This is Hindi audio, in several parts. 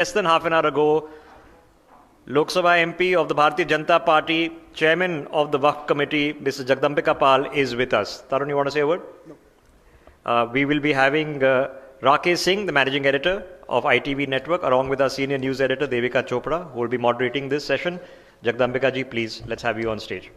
Less than half an hour ago, Lok Sabha MP of the Bharatiya Janata Party, Chairman of the Waqf Committee, Mr. Jagdambika Pal, is with us. Tarun, you want to say a word? No. We will be having Rakesh Singh, the Managing Editor of ITV Network, along with our Senior News Editor, Devika Chopra, who will be moderating this session. Jagdambika ji, please, let's have you on stage.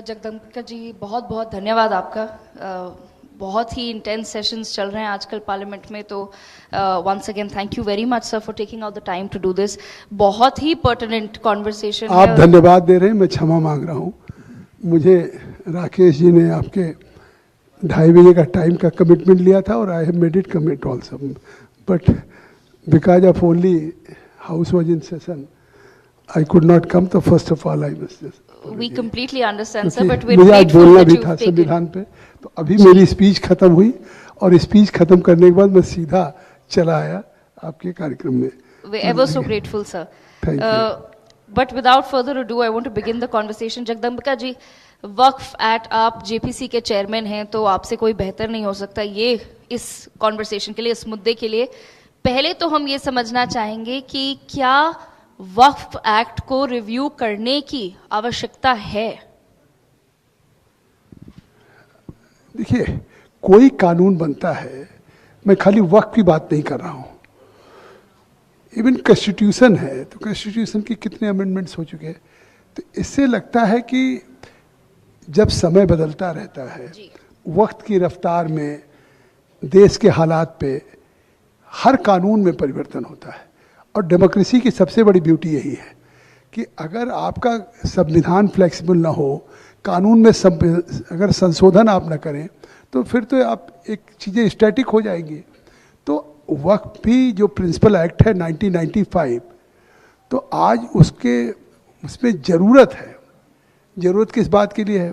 Jagdambika जी बहुत बहुत धन्यवाद आपका। बहुत ही इंटेंस सेशंस चल रहे हैं आजकल पार्लियामेंट में, तो once again thank you very much sir for taking out the time to do this. बहुत ही पर्टिनेंट कॉन्वर्सेशन आप धन्यवाद दे रहे हैं, मैं क्षमा मांग रहा हूँ। मुझे राकेश जी ने आपके 2:30 बजे का टाइम का कमिटमेंट लिया था और I have made it commit also, but because of only house was in session I could not come. तो first of all I must We completely understand, sir, but we're मुझे आज grateful बोलना that भी you've था taken. संविधान पे, तो अभी मेरी स्पीच खत्म हुई और स्पीच खत्म करने के बाद मैं सीधा चला आया आपके कार्यक्रम में। We're ever so grateful, sir. Thank you. But without further ado, I want to begin the conversation. Jagdambika ji, Waqf act, आप जेपीसी के चेयरमैन हैं, तो आपसे कोई बेहतर नहीं हो सकता ये इस कॉन्वर्सेशन के लिए, इस मुद्दे के लिए। पहले तो हम ये समझना चाहेंगे कि क्या वक्फ एक्ट को रिव्यू करने की आवश्यकता है? देखिए, कोई कानून बनता है, मैं खाली वक्फ की बात नहीं कर रहा हूँ, इवन कॉन्स्टिट्यूशन है, तो कॉन्स्टिट्यूशन के कितने अमेंडमेंट्स हो चुके हैं। तो इससे लगता है कि जब समय बदलता रहता है, वक्त की रफ्तार में, देश के हालात पे हर कानून में परिवर्तन होता है। और डेमोक्रेसी की सबसे बड़ी ब्यूटी यही है कि अगर आपका संविधान फ्लेक्सिबल ना हो, कानून में अगर संशोधन आप ना करें, तो फिर तो आप एक चीज़ें स्टैटिक हो जाएंगी। तो वक्त भी जो प्रिंसिपल एक्ट है 1995, तो आज उसमें ज़रूरत है। ज़रूरत किस बात के लिए है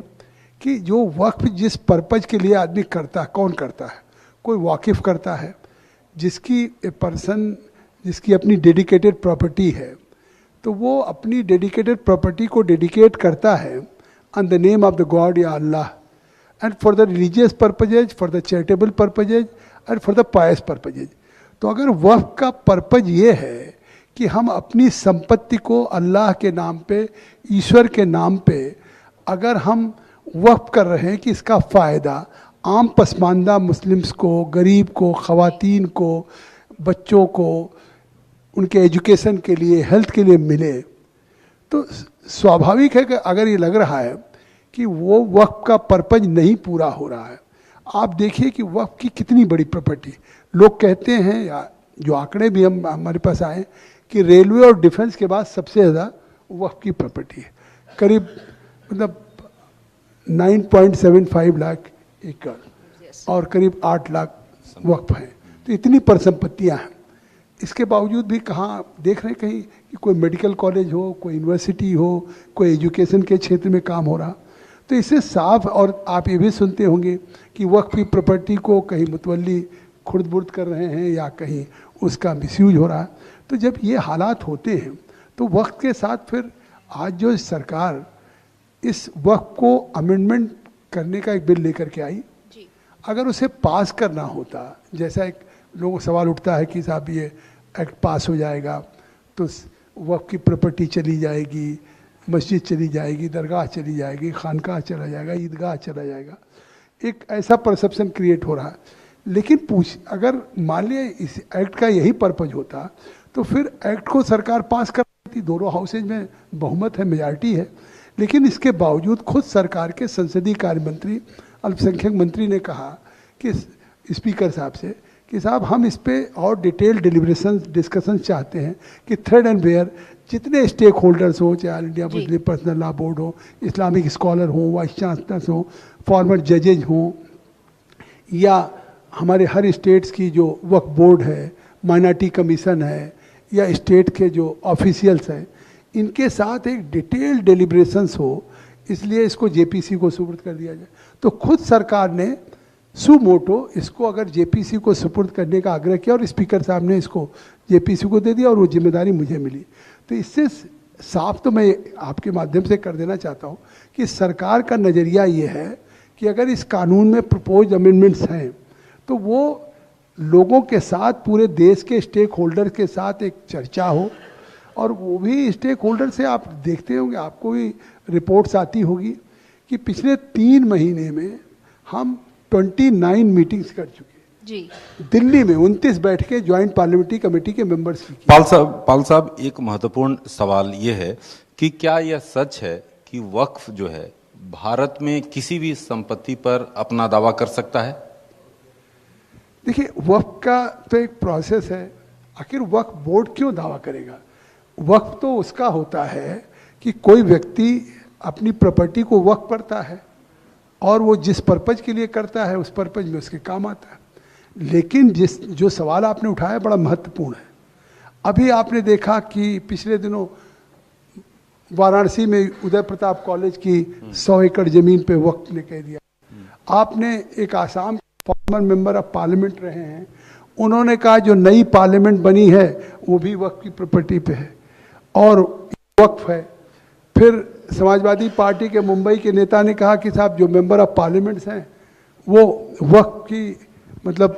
कि जो वक्फ जिस पर्पज़ के लिए आदमी करता है, कौन करता है? कोई वाकिफ़ करता है जिसकी पर्सन जिसकी अपनी डेडिकेटेड प्रॉपर्टी है, तो वो अपनी डेडिकेटेड प्रॉपर्टी को डेडिकेट करता है on the name of the god या Allah, and for the religious purposes, for the charitable purposes and for the pious purposes. तो अगर वक्फ का पर्पज ये है कि हम अपनी संपत्ति को अल्लाह के नाम पे, ईश्वर के नाम पे अगर हम वक्फ कर रहे हैं कि इसका फ़ायदा आम पसमानदा मुस्लिम्स को, गरीब को, ख़वातीन को, बच्चों को, उनके एजुकेशन के लिए, हेल्थ के लिए मिले, तो स्वाभाविक है कि अगर ये लग रहा है कि वो वक्फ का पर्पज नहीं पूरा हो रहा है। आप देखिए कि वक्फ की कितनी बड़ी प्रॉपर्टी, लोग कहते हैं, या जो आंकड़े भी हमारे पास आए, कि रेलवे और डिफेंस के बाद सबसे ज़्यादा वक्फ की प्रॉपर्टी है। करीब मतलब 9.75 लाख एकड़ और करीब 8 लाख वक्फ हैं। तो इतनी परिसंपत्तियाँ हैं। इसके बावजूद भी कहाँ देख रहे हैं कहीं कि कोई मेडिकल कॉलेज हो, कोई यूनिवर्सिटी हो, कोई एजुकेशन के क्षेत्र में काम हो रहा। तो इससे साफ, और आप ये भी सुनते होंगे कि वक्फ की प्रॉपर्टी को कहीं मुतवल्ली खुर्द बुर्द कर रहे हैं या कहीं उसका मिसयूज हो रहा है। तो जब ये हालात होते हैं तो वक्त के साथ फिर आज जो सरकार इस वक्त को अमेंडमेंट करने का एक बिल लेकर के आई, अगर उसे पास करना होता, जैसा एक लोगों को सवाल उठता है कि साहब ये एक्ट पास हो जाएगा तो वक्फ की प्रॉपर्टी चली जाएगी, मस्जिद चली जाएगी, दरगाह चली जाएगी, खानकाह चला जाएगा, ईदगाह चला जाएगा, एक ऐसा परसेप्शन क्रिएट हो रहा है। लेकिन अगर मान लिया इस एक्ट का यही पर्पज होता तो फिर एक्ट को सरकार पास कर देती। दोनों हाउसेज में बहुमत है, मेजॉरिटी है। लेकिन इसके बावजूद खुद सरकार के संसदीय कार्य मंत्री, अल्पसंख्यक मंत्री ने कहा कि स्पीकर साहब से कि साहब हम इस पे और डिटेल डिस्कशन चाहते हैं कि थ्रेड एंड वेयर जितने स्टेक होल्डर्स हो, चाहे all India Muslim personal law board हो, इस्लामिक स्कॉलर हो, वाइस चांसलर्स हो, फॉर्मर जजेज हो, या हमारे हर स्टेट्स की जो वक्फ बोर्ड है, माइनॉरिटी कमीशन है, या स्टेट के जो ऑफिशियल्स हैं, इनके साथ एक डिटेल डिलिब्रेशंस हो, इसलिए इसको जेपीसी को सुपुर्द कर दिया जाए। तो खुद सरकार ने सुमोटो इसको अगर जेपीसी को सुपुर्द करने का आग्रह किया और स्पीकर साहब ने इसको जेपीसी को दे दिया और वो जिम्मेदारी मुझे मिली। तो इससे साफ तो मैं आपके माध्यम से कर देना चाहता हूँ कि सरकार का नज़रिया ये है कि अगर इस कानून में प्रपोज अमेंडमेंट्स हैं तो वो लोगों के साथ, पूरे देश के स्टेक होल्डर के साथ एक चर्चा हो, और वो भी स्टेक होल्डर से आप देखते होंगे, आपको भी रिपोर्ट्स आती होगी कि पिछले 3 महीने में हम 29 मीटिंग्स कर चुके हैं जी। दिल्ली में 29 बैठकें ज्वाइंट पार्लियामेंट्री कमेटी के मेंबर्स की। पाल साहब, एक महत्वपूर्ण सवाल ये है कि क्या यह सच है कि वक्फ जो है भारत में किसी भी संपत्ति पर अपना दावा कर सकता है? देखिए, वक्फ का तो एक प्रोसेस है। आखिर वक्फ बोर्ड क्यों दावा करेगा? वक्फ तो उसका होता है कि कोई व्यक्ति अपनी प्रॉपर्टी को वक्फ करता है और वो जिस पर्पज के लिए करता है उस पर्पज में उसके काम आता है। लेकिन जो सवाल आपने उठाया बड़ा महत्वपूर्ण है। अभी आपने देखा कि पिछले दिनों वाराणसी में उदय प्रताप कॉलेज की 100 एकड़ जमीन पे वक्फ ने कह दिया। आपने एक Assam farmer member of parliament रहे हैं, उन्होंने कहा जो नई पार्लियामेंट बनी है वो भी वक्फ की प्रॉपर्टी पे है और वक्फ है। फिर समाजवादी पार्टी के मुंबई के नेता ने कहा कि साहब जो मेंबर ऑफ पार्लियामेंट्स हैं वो वक्फ की मतलब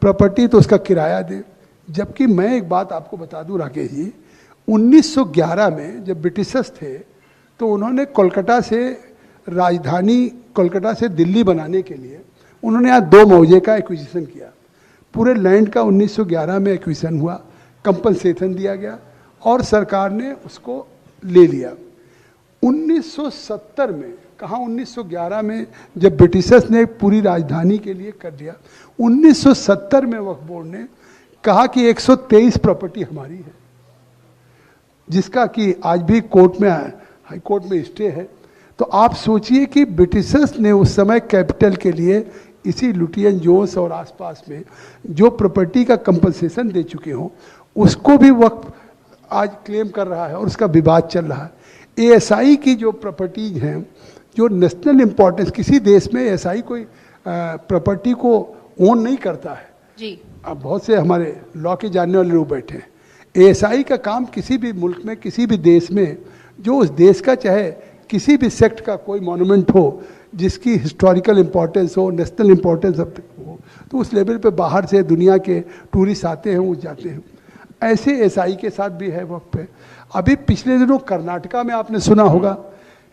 प्रॉपर्टी तो उसका किराया दे। जबकि मैं एक बात आपको बता दूं राकेश जी, 1911 में जब ब्रिटिशर्स थे तो उन्होंने कोलकाता से राजधानी, कोलकाता से दिल्ली बनाने के लिए उन्होंने यहाँ 2 मौजे का एक्विजिशन किया। पूरे लैंड का 1911 में एक्विजिशन हुआ, कंपनसेशन दिया गया और सरकार ने उसको ले लिया। 1970 में, कहाँ 1911 में जब ब्रिटिशर्स ने पूरी राजधानी के लिए कर दिया, 1970 में वक्फ बोर्ड ने कहा कि 123 प्रॉपर्टी हमारी है, जिसका कि आज भी कोर्ट में, हाई कोर्ट में स्टे है। तो आप सोचिए कि ब्रिटिशर्स ने उस समय कैपिटल के लिए इसी लुटियन जोन्स और आसपास में जो प्रॉपर्टी का कंपनसेशन दे चुके हों उसको भी वक्फ आज क्लेम कर रहा है और उसका विवाद चल रहा है। एएसआई की जो प्रॉपर्टीज हैं जो नेशनल इंपॉर्टेंस, किसी देश में एएसआई कोई प्रॉपर्टी को ओन नहीं करता है जी। अब बहुत से हमारे लॉ के जानने वाले लोग बैठे हैं। एएसआई का काम किसी भी मुल्क में, किसी भी देश में, जो उस देश का चाहे किसी भी सेक्ट का कोई मॉन्यूमेंट हो जिसकी हिस्टोरिकल इंपॉर्टेंस हो, नेशनल इंपॉर्टेंस हो, तो उस लेवल पे बाहर से दुनिया के टूरिस्ट आते हैं, वो जाते हैं। ऐसे एएसआई के साथ भी है वक्त पे। अभी पिछले दिनों कर्नाटका में आपने सुना होगा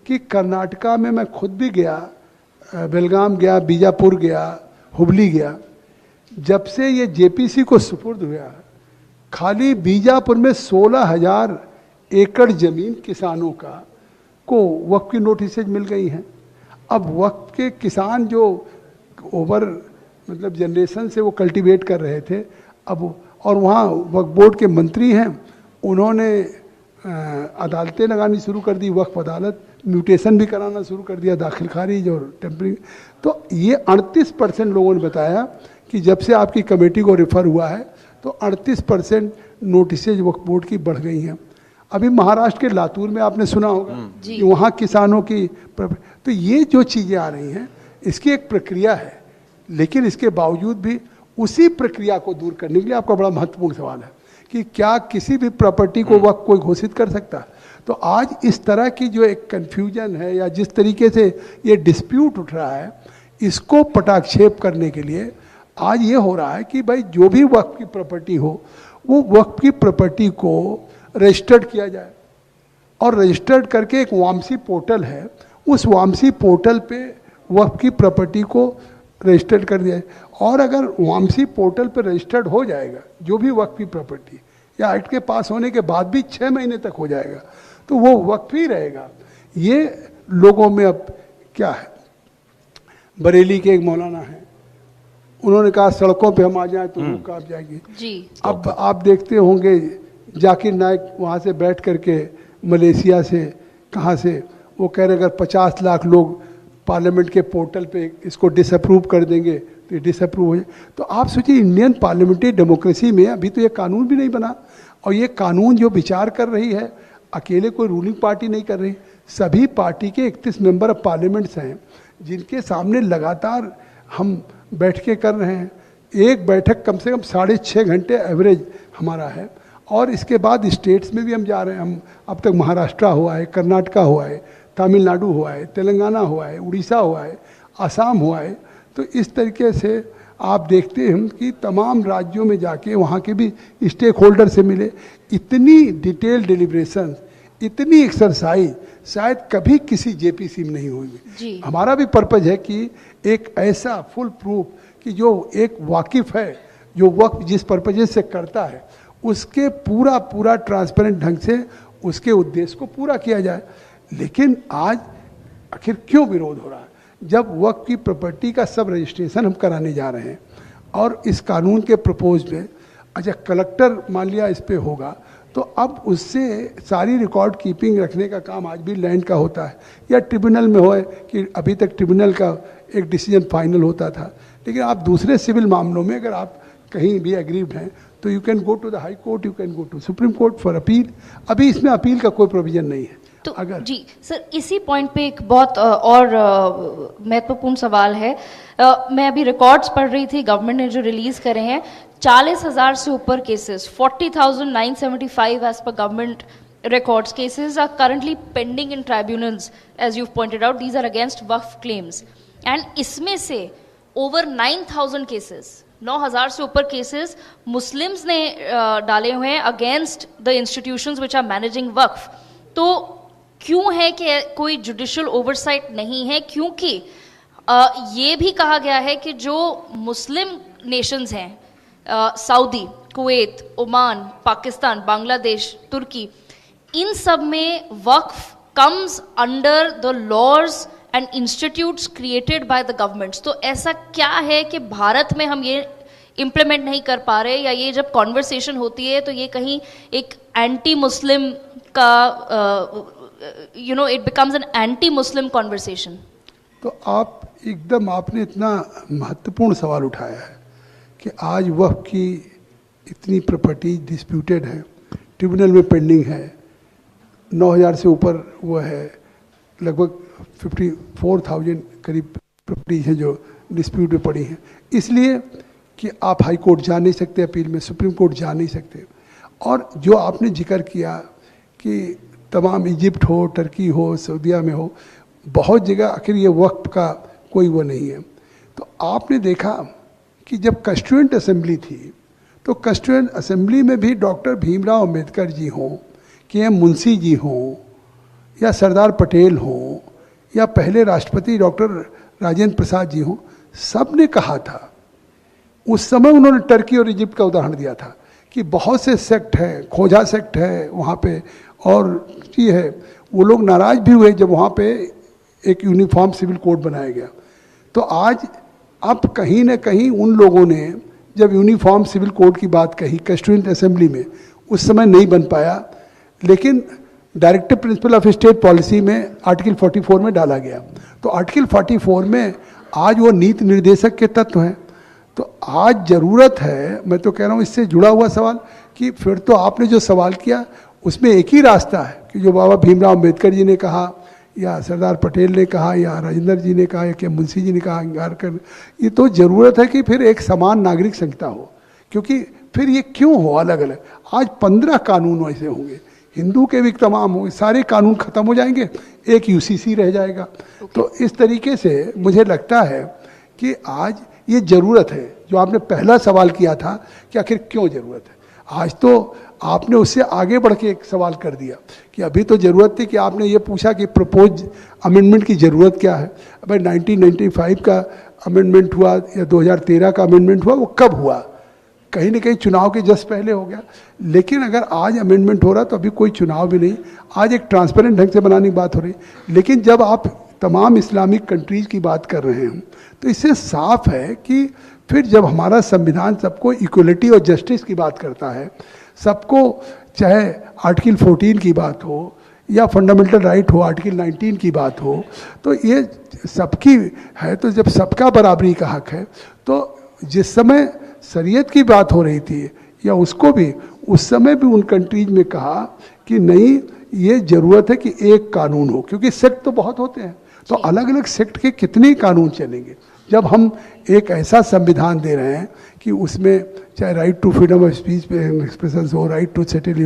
कि कर्नाटका में मैं खुद भी गया, बेलगाम गया, बीजापुर गया, हुबली गया। जब से ये जेपीसी को सुपुर्द हुआ, खाली बीजापुर में 16,000 एकड़ जमीन किसानों का को वक्फ की नोटिसेज मिल गई हैं। अब वक्फ के किसान जो ओवर मतलब जनरेशन से वो कल्टीवेट कर रहे थे, अब और वहाँ वक्फ बोर्ड के मंत्री हैं, उन्होंने अदालतें लगानी शुरू कर दी, वक्फ अदालत, म्यूटेशन भी कराना शुरू कर दिया, दाखिल खारिज और टेम्परिंग। तो ये 38% लोगों ने बताया कि जब से आपकी कमेटी को रेफर हुआ है तो 38% नोटिसेज वक्फ बोर्ड की बढ़ गई हैं। अभी महाराष्ट्र के लातूर में आपने सुना होगा कि वहाँ किसानों की, तो ये जो चीज़ें आ रही हैं इसकी एक प्रक्रिया है, लेकिन इसके बावजूद भी उसी प्रक्रिया को दूर करने के लिए आपका बड़ा महत्वपूर्ण सवाल है कि क्या किसी भी प्रॉपर्टी को वक्फ कोई घोषित कर सकता है? तो आज इस तरह की जो एक कन्फ्यूजन है या जिस तरीके से ये डिस्प्यूट उठ रहा है, इसको पटाक्षेप करने के लिए आज ये हो रहा है कि भाई जो भी वक्फ की प्रॉपर्टी हो वो वक्फ की प्रॉपर्टी को रजिस्टर्ड किया जाए और रजिस्टर्ड करके एक वामसी पोर्टल है, उस वामसी पोर्टल पे वक्फ की प्रॉपर्टी को रजिस्टर्ड कर दिया जाए। और अगर वामसी पोर्टल पे रजिस्टर्ड हो जाएगा जो भी वक्फ की प्रॉपर्टी, या एक्ट के पास होने के बाद भी 6 महीने तक हो जाएगा, तो वो वक्फ ही रहेगा। ये लोगों में अब क्या है, बरेली के एक मौलाना हैं, उन्होंने कहा सड़कों पे हम आ जाएं तो वो कांप जाएगी जी। अब आप देखते होंगे जाकिर नाइक वहाँ से बैठ करके मलेशिया से कहाँ से वो कह रहे अगर 50 लाख लोग पार्लियामेंट के पोर्टल पे इसको डिसअप्रूव कर देंगे तो ये डिसअप्रूव हो जाए। तो आप सोचिए इंडियन पार्लियामेंट्री डेमोक्रेसी में अभी तो ये कानून भी नहीं बना, और ये कानून जो विचार कर रही है अकेले कोई रूलिंग पार्टी नहीं कर रही, सभी पार्टी के 31 मेंबर ऑफ पार्लियामेंट्स हैं जिनके सामने लगातार हम बैठ के कर रहे हैं। एक बैठक कम से कम 6.5 घंटे एवरेज हमारा है, और इसके बाद स्टेट्स में भी हम जा रहे हैं। हम अब तक महाराष्ट्र हुआ है, कर्नाटका हुआ है, तमिलनाडु हुआ है, तेलंगाना हुआ है, उड़ीसा हुआ है, असम हुआ है। तो इस तरीके से आप देखते हैं कि तमाम राज्यों में जाके वहाँ के भी स्टेक होल्डर से मिले। इतनी डिटेल डिलिब्रेशन, इतनी एक्सरसाइज शायद कभी किसी जेपीसी में नहीं हुई। जी। हमारा भी पर्पज है कि एक ऐसा फुल प्रूफ कि जो एक वाकिफ है, जो वक्त जिस पर्पज से करता है, उसके पूरा ट्रांसपेरेंट ढंग से उसके उद्देश्य को पूरा किया जाए। लेकिन आज आखिर क्यों विरोध हो रहा है? जब वक्त की प्रॉपर्टी का सब रजिस्ट्रेशन हम कराने जा रहे हैं और इस कानून के प्रपोज में अच्छा कलेक्टर मान लिया इस पे होगा, तो अब उससे सारी रिकॉर्ड कीपिंग रखने का काम आज भी लैंड का होता है, या ट्रिब्यूनल में हो कि अभी तक ट्रिब्यूनल का एक डिसीजन फाइनल होता था। लेकिन आप दूसरे सिविल मामलों में अगर आप कहीं भी एग्रीव्ड हैं तो you can go to the high court, you can go to supreme court for appeal. अभी इसमें अपील का कोई प्रोविजन नहीं है। तो अगर जी सर, इसी पॉइंट पे एक बहुत और महत्वपूर्ण सवाल है। मैं अभी रिकॉर्ड्स पढ़ रही थी, गवर्नमेंट ने जो रिलीज करे हैं, 40,000 से ऊपर cases, 40,975 as per government records cases are currently pending in tribunals, as you've pointed out. These are against waqf claims, and इसमें से over 9,000 cases, 9,000 से ऊपर केसेस मुस्लिम्स ने डाले हुए हैं against the institutions which are managing वक्फ। तो क्यों है कि कोई जुडिशियल ओवरसाइट नहीं है? क्योंकि ये भी कहा गया है कि जो मुस्लिम नेशंस हैं, Saudi, Kuwait, Oman, Pakistan, Bangladesh, तुर्की, इन सब में वक्फ comes under the laws and institutes created by the governments. तो ऐसा क्या है कि भारत में हम ये इम्प्लीमेंट नहीं कर पा रहे, या ये जब कॉन्वर्सेशन होती है तो ये कहीं एक एंटी मुस्लिम का it becomes an anti Muslim conversation? तो आप एकदम आपने इतना महत्वपूर्ण सवाल उठाया है कि आज वक्फ की इतनी प्रॉपर्टी डिस्प्यूटेड है, ट्रिब्यूनल में पेंडिंग है, 9,000 से ऊपर वो है, लगभग 54,000 करीब प्रॉपर्टीज हैं जो डिस्प्यूट में पड़ी हैं। इसलिए कि आप हाई कोर्ट जा नहीं सकते अपील में, सुप्रीम कोर्ट जा नहीं सकते। और जो आपने जिक्र किया कि तमाम इजिप्ट हो, टर्की हो, सऊदीया में हो, बहुत जगह आखिर ये वक्त का कोई वो नहीं है। तो आपने देखा कि जब कॉन्स्टिट्यूएंट असेंबली थी तो कॉन्स्टिट्यूएंट असेंबली में भी डॉक्टर भीमराव अंबेडकर जी हों, के मुंशी जी हों, या सरदार पटेल हों, या पहले राष्ट्रपति डॉक्टर राजेंद्र प्रसाद जी हों, सब ने कहा था, उस समय उन्होंने टर्की और इजिप्ट का उदाहरण दिया था कि बहुत से सेक्ट हैं, खोजा सेक्ट है वहाँ पे, और ये है, वो लोग नाराज भी हुए जब वहाँ पे एक यूनिफॉर्म सिविल कोड बनाया गया। तो आज अब कहीं ना कहीं उन लोगों ने जब यूनिफॉर्म सिविल कोड की बात कही कॉन्स्टिट्यूएंट असेंबली में, उस समय नहीं बन पाया, लेकिन directive principle of state policy में आर्टिकल 44 में डाला गया। तो आर्टिकल 44 में आज वो नीति निर्देशक के तत्व हैं। तो आज ज़रूरत है, मैं तो कह रहा हूँ इससे जुड़ा हुआ सवाल, कि फिर तो आपने जो सवाल किया उसमें एक ही रास्ता है कि जो बाबा भीमराव अम्बेडकर जी ने कहा, या सरदार पटेल ने कहा, या राजेंद्र जी ने कहा, या के मुंशी जी ने कहा, अंगारकर, ये तो ज़रूरत है कि फिर एक समान नागरिक संहिता हो। क्योंकि फिर ये क्यों हो अलग अलग? आज 15 कानून ऐसे होंगे, हिंदू के भी तमाम होंगे, सारे कानून खत्म हो जाएंगे, एक यूसीसी रह जाएगा। तो इस तरीके से मुझे लगता है कि आज ये ज़रूरत है। जो आपने पहला सवाल किया था कि आखिर क्यों ज़रूरत है, आज तो आपने उससे आगे बढ़ के एक सवाल कर दिया कि अभी तो ज़रूरत थी कि आपने ये पूछा कि प्रपोज अमेंडमेंट की ज़रूरत क्या है। भाई 1995 का अमेंडमेंट हुआ या 2013 का अमेंडमेंट हुआ, वो कब हुआ? कहीं ना कहीं चुनाव के जस्ट पहले हो गया। लेकिन अगर आज अमेंडमेंट हो रहा तो अभी कोई चुनाव भी नहीं, आज एक ट्रांसपेरेंट ढंग से बनाने की बात हो रही। लेकिन जब आप तमाम इस्लामिक कंट्रीज़ की बात कर रहे हैं तो इससे साफ है कि फिर जब हमारा संविधान सबको इक्वलिटी और जस्टिस की बात करता है, सबको, चाहे आर्टिकल 14 की बात हो या फंडामेंटल राइट हो, आर्टिकल 19 की बात हो, तो ये सबकी है। तो जब सबका बराबरी का हक है, तो जिस समय शरीयत की बात हो रही थी या उसको भी, उस समय भी उन कंट्रीज में कहा कि नहीं, ये ज़रूरत है कि एक कानून हो, क्योंकि सेक्ट तो बहुत होते हैं, तो अलग अलग सेक्ट के कितने कानून चलेंगे। जब हम एक ऐसा संविधान दे रहे हैं कि उसमें चाहे right to freedom of speech पे एक्सप्रेशन हो, राइट टू सेटल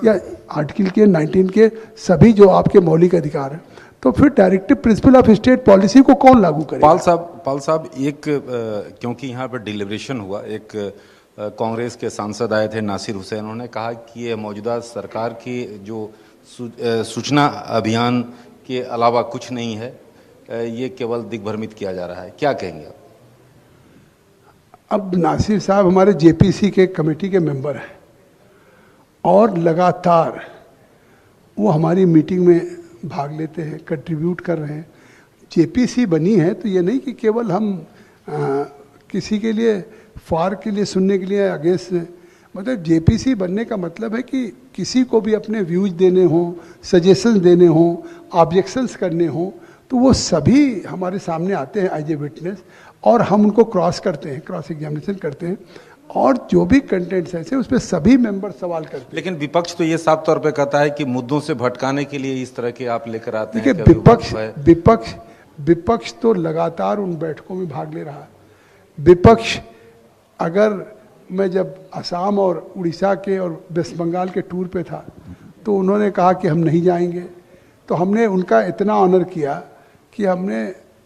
या आर्टिकल के 19 के सभी जो आपके मौलिक अधिकार हैं, तो फिर directive principle of state policy को कौन लागू करेगा? पाल साहब एक क्योंकि यहाँ पर डिलिब्रेशन हुआ, एक कांग्रेस के सांसद आए थे नासिर हुसैन, उन्होंने कहा कि ये मौजूदा सरकार की जो सूचना अभियान के अलावा कुछ नहीं है, ये केवल दिग्भ्रमित किया जा रहा है, क्या कहेंगे आप? अब नासिर साहब हमारे जेपीसी के कमेटी के मेंबर हैं और लगातार वो हमारी मीटिंग में भाग लेते हैं, कंट्रीब्यूट कर रहे हैं। जेपीसी बनी है तो ये नहीं कि केवल हम किसी के लिए फार के लिए सुनने के लिए अगेंस्ट, मतलब जेपीसी बनने का मतलब है कि किसी को भी अपने व्यूज देने हों, सजेशंस देने हों, ऑब्जेक्शंस करने हों, तो वो सभी हमारे सामने आते हैं एज ए विटनेस और हम उनको क्रॉस करते हैं, क्रॉस एग्जामिनेशन करते हैं और जो भी कंटेंट्स ऐसे उस पर सभी मेंबर सवाल करते हैं। लेकिन विपक्ष तो ये साफ तौर पे कहता है कि मुद्दों से भटकाने के लिए इस तरह के आप लेकर आते हैं। देखिए विपक्ष तो लगातार उन बैठकों में भाग ले रहा है। विपक्ष, अगर मैं जब असम और उड़ीसा के और वेस्ट बंगाल के टूर पे था तो उन्होंने कहा कि हम नहीं जाएंगे, तो हमने उनका इतना ऑनर किया कि हमने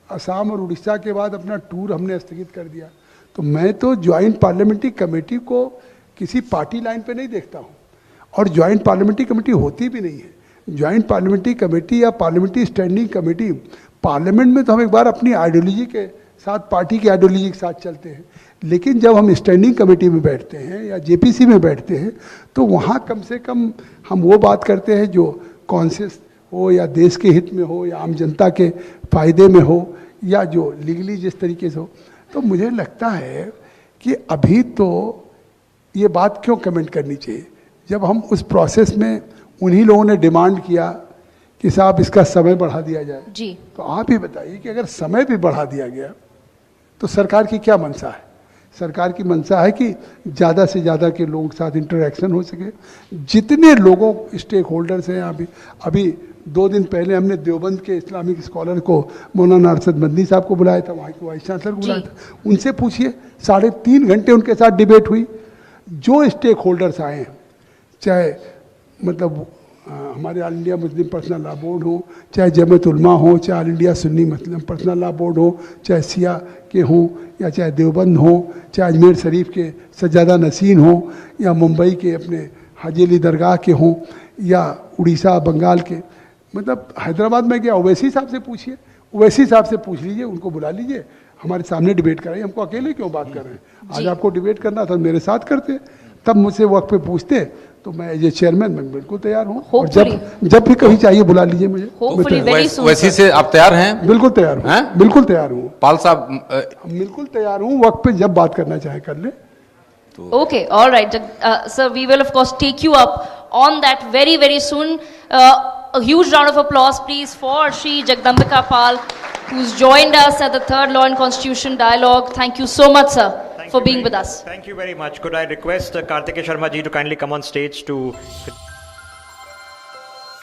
असम और उड़ीसा के बाद अपना टूर हमने स्थगित कर दिया। तो मैं तो ज्वाइंट पार्लियामेंट्री कमेटी को किसी पार्टी लाइन पे नहीं देखता हूँ और ज्वाइंट पार्लियामेंट्री कमेटी होती भी नहीं है। ज्वाइंट पार्लियामेंट्री कमेटी या पार्लियामेंट्री स्टैंडिंग कमेटी, पार्लियामेंट में तो हम एक बार अपनी आइडियोलॉजी के साथ, पार्टी की आइडियोलॉजी के साथ चलते हैं, लेकिन जब हम स्टैंडिंग कमेटी में बैठते हैं या जेपीसी में बैठते हैं तो वहाँ कम से कम हम वो बात करते हैं जो कॉन्शियस हो या देश के हित में हो या आम जनता के फायदे में हो या जो लीगली जिस तरीके से हो। तो मुझे लगता है कि अभी तो ये बात क्यों कमेंट करनी चाहिए, जब हम उस प्रोसेस में उन्हीं लोगों ने डिमांड किया कि साहब इसका समय बढ़ा दिया जाए जी, तो आप ही बताइए कि अगर समय भी बढ़ा दिया गया तो सरकार की क्या मंशा है? सरकार की मंशा है कि ज़्यादा से ज़्यादा के लोगों के साथ इंटरेक्शन हो सके। जितने लोगों स्टेक होल्डर्स हैं, अभी 2 दिन पहले हमने देवबंद के इस्लामिक स्कॉलर को, मौलाना अरशद मदनी साहब को बुलाया था, वहाँ के वाइस चांसलर को बुलाया था, उनसे पूछिए 3.5 घंटे उनके साथ डिबेट हुई। जो स्टेक होल्डर्स आए हैं, चाहे मतलब हमारे all India Muslim personal law board हो, चाहे जमात उलमा हो, चाहे ऑल इंडिया सुन्नी मुस्लिम पर्सनल लॉ बोर्ड हो, चाहे सिया के हों या चाहे देवबंद हो, चाहे अजमेर शरीफ के सज्जादा नसीन हो या मुंबई के अपने हाजी अली दरगाह के हों या उड़ीसा बंगाल के, मतलब हैदराबाद में गया ओवैसी साहब से पूछिए, ओवैसी साहब से पूछ लीजिए, उनको बुला लीजिए, हमारे सामने डिबेट कराइए। हमको अकेले क्यों बात कर रहे हैं? आज आपको डिबेट करना था मेरे साथ करते, तब मुझसे वक्त पे पूछते तो मैं एज ए चेयरमैन मैं बिल्कुल तैयार हूँ और जब भी कभी चाहिए बुला लीजिए मुझे। वैसे से आप तैयार हैं? बिल्कुल तैयार हूँ, बिल्कुल तैयार हूँ पाल साहब, बिल्कुल तैयार हूँ, वक्त पे जब बात करना चाहे कर ले। Okay, all right, sir, we will of course take you up on that very, very soon. A huge round of applause, please, for Shri Jagdambika Pal, who's joined us at the 3rd Law and Constitution Dialogue. Thank you so much, sir, for being with us. Thank you very much. Could I request Kartikeya Sharma ji to kindly come on stage to